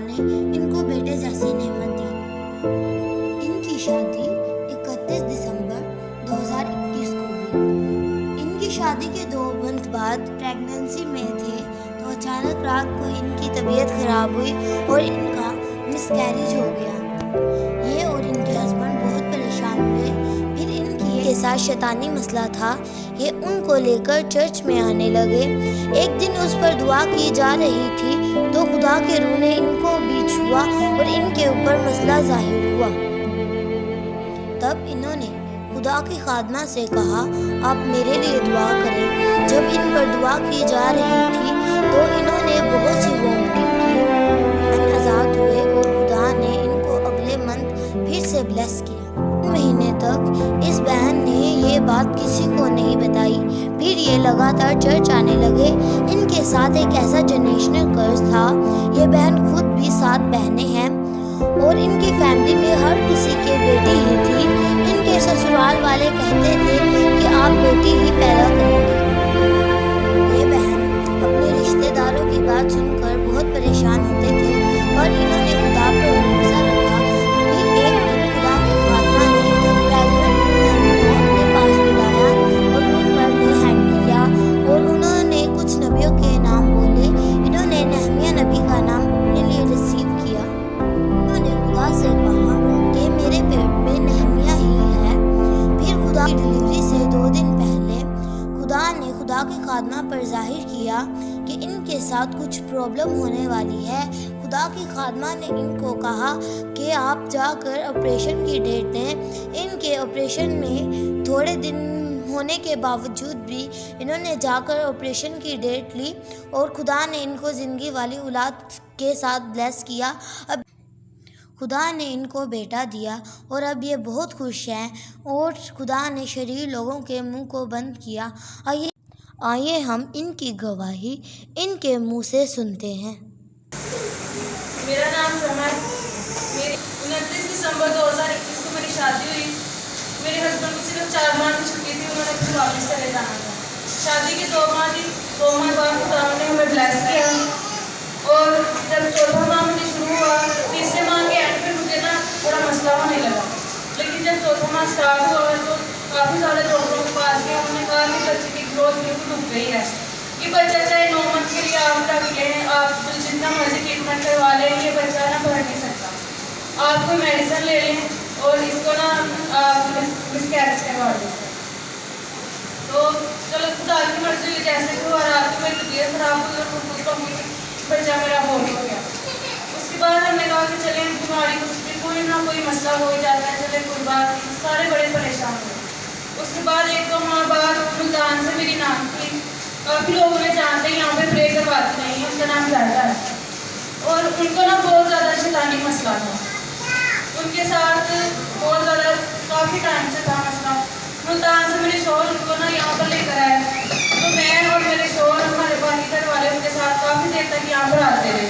ने इनको बेटे जैसी नेमत दी। इनकी शादी 31 दिसंबर 2021 को हुई। इनकी शादी के 2 मंथ बाद प्रेगनेंसी में थे तो अचानक रात को इनकी तबीयत खराब हुई और इनका मिसकैरेज हो गया। ये और इनके हस्बैंड बहुत परेशान हुए। फिर इनकी के साथ शैतानी मसला था। ये उनको लेकर चर्च में आने लगे। एक दिन उस पर दुआ की जा रही थी तो खुदा के रूह ने इनको भी छुआ और इनके ऊपर मसला जाहिर हुआ। तब इन्होंने खुदा की खादमा से कहा, आप मेरे लिए दुआ करें। जब इन पर दुआ की जा रही थी तो इन्होंने बहुत सी वॉमिटिंग की, आज़ाद हुए और खुदा ने इनको अगले मंथ फिर से ब्लेस किया। 3 महीने तक इस बहन ने ये बात किसी को नहीं बताई। फिर ये लगातार चर्च आने लगे। इनके साथ एक ऐसा जनरेशनल कर्ज था। ये बहन खुद भी 7 बहनें हैं और इनकी फैमिली में हर किसी के बेटी ही थी। इनके ससुराल वाले कहते थे कि आप बेटी ही पैदा करेंगे। ये बहन अपने रिश्तेदारों की बात सुनकर बहुत परेशान होते थे और इन्होंने खुदा पर भरोसा रखा। फिर एक दिन खुदा की खादमा ने प्रेग्नेंट को अपने पास बुलाया और उन पर ले हैंड किया और उन्होंने कुछ नबियों के नाम बोले। इन्होंने नहमिया नबी का नाम अपने लिए रिसीव किया। उन्होंने खुदा से कहा कि मेरे पेट में नहमिया ही है। फिर खुदा की डिलीवरी से 2 दिन पहले खुदा ने खुदा की खादमा पर जाहिर किया कि इनके साथ कुछ प्रॉब्लम होने वाली है। खुदा की खादमा ने इनको कहा कि आप जाकर ऑपरेशन की डेट दें। इनके ऑपरेशन में थोड़े दिन होने के बावजूद भी इन्होंने जाकर ऑपरेशन की डेट ली और खुदा ने इनको ज़िंदगी वाली औलाद के साथ ब्लेस किया। अब खुदा ने इनको बेटा दिया और अब ये बहुत खुश हैं और खुदा ने शरीर लोगों के मुंह को बंद किया। आइए हम इनकी गवाही इनके मुंह से सुनते हैं। मेरा नाम समर। मेरी 29 दिसंबर 2021 को मेरी शादी हुई। मेरे हस्बैंड को सिर्फ 4 माह की छुट्टी थी, उन्होंने अपनी वापस चले जाना था। शादी के 2 माह बाद खुदा ने हमें ब्लेस किया और जब 4था माह मुझे शुरू हुआ, 3रे माह के एंड पे मुझे थोड़ा मसला होने लगा। लेकिन जब 4था माह स्टार्ट हुआ तो काफ़ी सारे डॉक्टरों के पास गए। उन्होंने कहा कि बच्चे की ग्रोथ बिल्कुल रुक गई है। ये बच्चा चाहे 9 मंथ के लिए आप रख लें, आप जितना मर्जी ट्रीटमेंट करवा लें, ये बच्चा बढ़ नहीं सकता। आप कोई मेडिसिन ले लें और इसको मिसकैरेज करवा दें। तो चलो खुदा की मर्जी हुई, जैसे कि हुआ। रात को मेरी तबीयत खराब हुई और बच्चा मेरा बहुत हो गया। उसके बाद हमने कहा कि चले बीमारी कोई ना कोई मसला हो ही जाता है, चले कोई बात नहीं। सारे बड़े परेशान हुए। उसके बाद 1-2 माह बाद मुल्तान से मेरी नाम थी। काफ़ी लोग उन्हें जानते हैं, यहाँ पे प्रे करवाते नहीं, उनका नाम ज़्यादा है और उनको बहुत ज़्यादा शैतानी मसला था। उनके साथ बहुत ज़्यादा काफ़ी टाइम से था मसला। मुल्तान से मेरे शोहर उनको यहाँ पर लेकर आए तो मैं और मेरे शोहर हमारे बाकी घर वाले उनके साथ काफ़ी देर तक यहाँ पर आते रहे।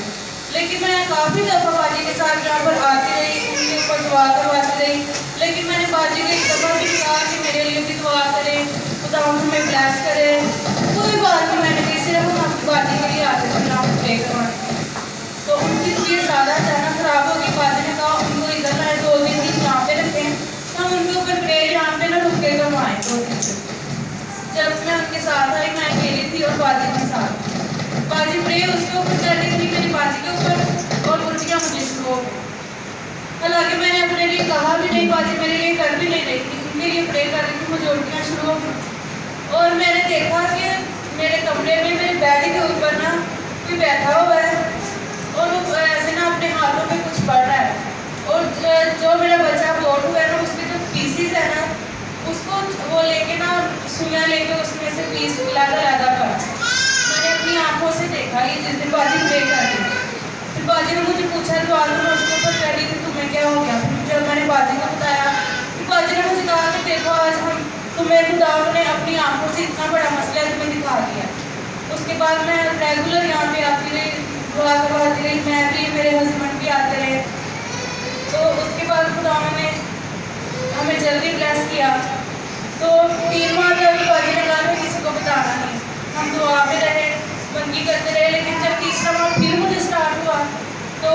लेकिन मैं काफ़ी दफ़ा बाजी के साथ यहाँ पर आती रही, उनके ऊपर दुआ करवाती रही। लेकिन मैंने बाजी को एक दफ़ा भी कहा कि मेरे लिए भी दुआ करें, खुदा हमें ब्लेस करे। कोई बात नहीं, मैंने कही सिर्फ हम आपकी बाजी के लिए आते थे, आप प्रे करवाते हैं। तो उनकी तबीयत ज़्यादा अचानक खराब होगी। बाजी ने कहा उनको इधर लाए, 2-3 दिन यहाँ पे रखें, हम उनके ऊपर प्रे यहाँ पे रुक के करवाएँ 2 दिन से। जब मैं उनके साथ आई, मैं अकेली थी और बाजी के साथ। बाजी प्रे उसके ऊपर कर रही थी, मेरी बाजी के ऊपर, और उल्टियाँ मुझे शुरू हो गई। हालांकि मैंने अपने लिए कहा भी नहीं, बाजी मेरे लिए कर भी नहीं रही थी, उनके लिए प्रे कर रही थी, मुझे उल्टियाँ शुरू हो गई। और मैंने देखा कि मेरे कमरे में मेरे बेड के ऊपर कोई बैठा हुआ है और वो ऐसे अपने हाथों में कुछ पढ़ रहा है। और जो मेरा बच्चा बोर्ड हुआ है उसके जो पीसीज है उसको वो लेके सुइयाँ लेके उसमें से पीस लादा पड़ा। मैंने अपनी आंखों से देखा ये जिस दिन बाजी प्रे कर रही थी। फिर बाजी ने मुझे पूछा दुआ तो मैं उसके ऊपर कर रही थी, तुम्हें क्या हो गया? जब मैंने बाजी को बताया, फिर बाजी ने मुझे कहा कि देखो आज तुम्हें खुदा ने अपनी आंखों से इतना बड़ा मसला तुम्हें दिखा दिया। उसके बाद मैं रेगुलर यहाँ पे आती रही, दुआ करवाती रही, मैं भी, मेरे हस्बैंड भी आते रहे। तो उसके बाद खुदा ने हमें जल्दी ब्लेस किया। तो 3 माह तक बाजी ने कहा किसी को बताना नहीं, हम दुआ में रहे, बंदगी करते रहे। लेकिन जब 3रा माह फिर मुझे स्टार्ट हुआ तो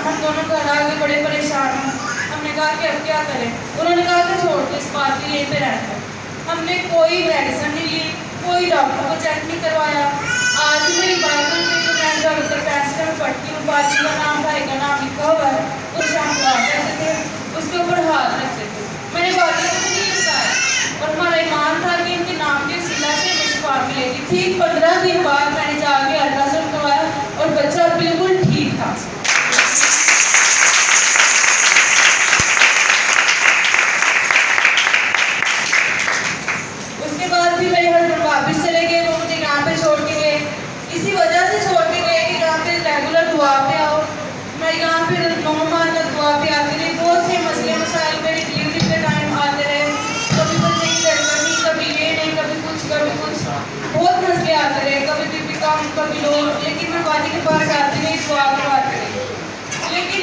हम दोनों घर आ गए, बड़े परेशान हैं। हमने कहा कि अब क्या करें। उन्होंने कहा कि छोड़ दो इस बात को, यहीं पे रहना है। हमने कोई मेडिसिन नहीं ली, कोई डॉक्टर को चेक नहीं करवाया। आज भी मेरी बात होती है, जो मैं ज़्यादातर पैसे में पढ़ती हूँ, बाजी का नाम, भाई का नाम लिखा हुआ है, उस हम दुआ करते थे, उसके ऊपर हाथ रखते थे। मैंने बाजी को नहीं बताया और हमारा ईमान था कि इनके नाम के सिला से हमें शिफा मिलेगी। ठीक 15 दिन बाद मैंने जाके अल्ट्रासाउंड करवाया और बच्चा बिल्कुल ठीक था। उसके बाद भी मेरे हस्बैंड वापस चले गए, वो मुझे यहाँ पे छोड़ के गए। इसी वजह से छोड़ के गए कि यहाँ पे रेगुलर दुआ पे आओ। मैं यहाँ पे 9 माह तक दुआ पे आती रही। बहुत से मसले मसाइल मेरी डिलीवरी के टाइम आते रहे, कभी बच्चे की गड़बड़ी, कभी ये नहीं, कभी कुछ, बहुत मसले आते रहे, कभी बीपी कम, कभी लो। लेकिन मैं बाजी के पास आती रही, दुआ करवाती रही। लेकिन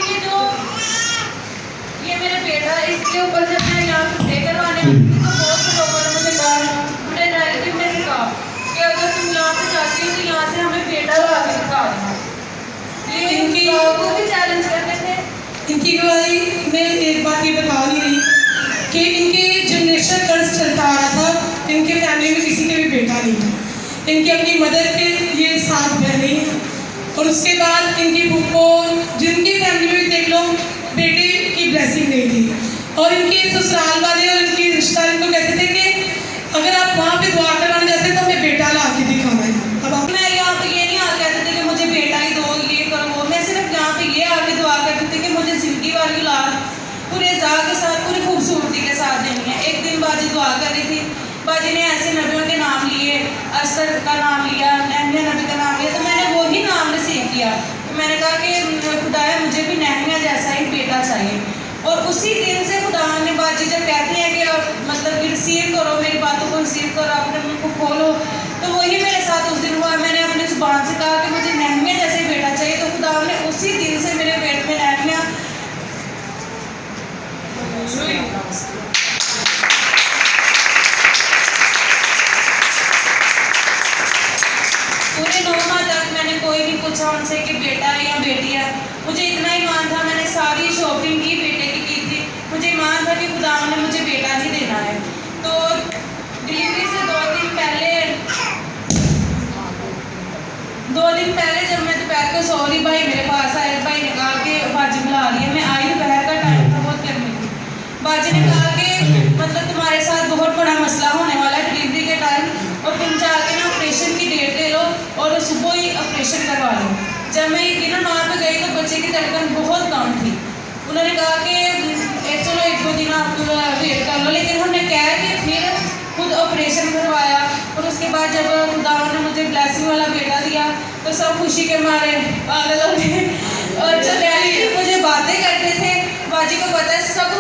ये मेरे बेटा, इसके ऊपर जब मैं यहाँ पे करवाने आई थी तो बहुत से लोगों ने मुझे कहा, मेरे रिलेटिव ने से कहा कि अगर तुम यहाँ पे जाती हो तो यहाँ से हमें बेटा ला के दिखा देना। ये इनकी को भी चैलेंज करते थे। इनकी गवाही में एक बात ये बता नहीं रही कि इनके जनरेशन कर्ज चलता आ रहा था, इनके फैमिली में किसी के भी बेटा नहीं था। इनकी अपनी मदर के ये 7 बहनें और उसके बाद इनकी फूफो, जिनकी फैमिली में देख लो बेटे की ब्लेसिंग नहीं थी। और इनके ससुराल वाले और इनके रिश्तेदार इनको कहते थे कि अगर आप वहाँ पे दुआ करवाने जाते तो हमें बेटा ला के दिखाना है। अब मैं यहाँ पे ये नहीं आ कहते थे कि मुझे बेटा ही दो, ये करो वो। मैं सिर्फ यहाँ पे ये आके दुआ करती थी कि मुझे जिंदगी वाली औलाद पूरे जा के साथ, पूरी खूबसूरती के साथ देनी है। एक दिन बाजी दुआ कर रही थी, बाजी ने ऐसे नबियों के नाम लिए, असर का नाम लिया, नहमिया नबी का नाम लिया, तो मैंने वही नाम रिसीव किया। तो मैंने कहा कि खुदाया मुझे भी नहमिया जैसा ही बेटा चाहिए। और उसी दिन से खुदा ने, बाजी जब कहती हैं कि मतलब रिसीव करो, मेरी बातों को रिसीव करो, अपने मुँह को खोलो, तो वही मेरे साथ उस दिन हुआ। मैंने अपनी जुबान से कहा कि मुझे नहमिया जैसे बेटा चाहिए, तो खुदा ने उसी दिन से मेरे पेट में नहमिया पूरे 9 माह तक मैंने कोई नहीं पूछा उनसे कि बेटा है या बेटी है। मुझे इतना ही मान था, मैंने सारी शॉपिंग की बेटे की थी। मुझे मान था कि खुदा ने मुझे बेटा ही देना है। तो डिलीवरी से 2 दिन पहले जब मैं दोपहर को सो रही, भाई मेरे पास आए, भाई ने कहा कि बाजी बुला रही है। मैं आई, दोपहर का टाइम था, बहुत गर्मी थी। बाजी ने कहा कि मतलब तुम्हारे साथ बहुत बड़ा मसला होने वाला है डिलीवरी के टाइम, और तुम जाके ना ऑपरेशन की डेट ले लो और सुबह ही ऑपरेशन करवा लो। जब मैं यकीनन वहाँ पे गई तो बच्चे की धड़कन बहुत कम थी। उन्होंने कहा कि चलो 1-2 दिन आप वेट कर लो, लेकिन हमने कह के फिर खुद ऑपरेशन करवाया। और उसके बाद जब खुदा ने मुझे ब्लेसिंग वाला बेटा दिया तो सब खुशी के मारे पागल हो गए। और जो डैडी मुझे बातें करते थे, बाजी को पता है सब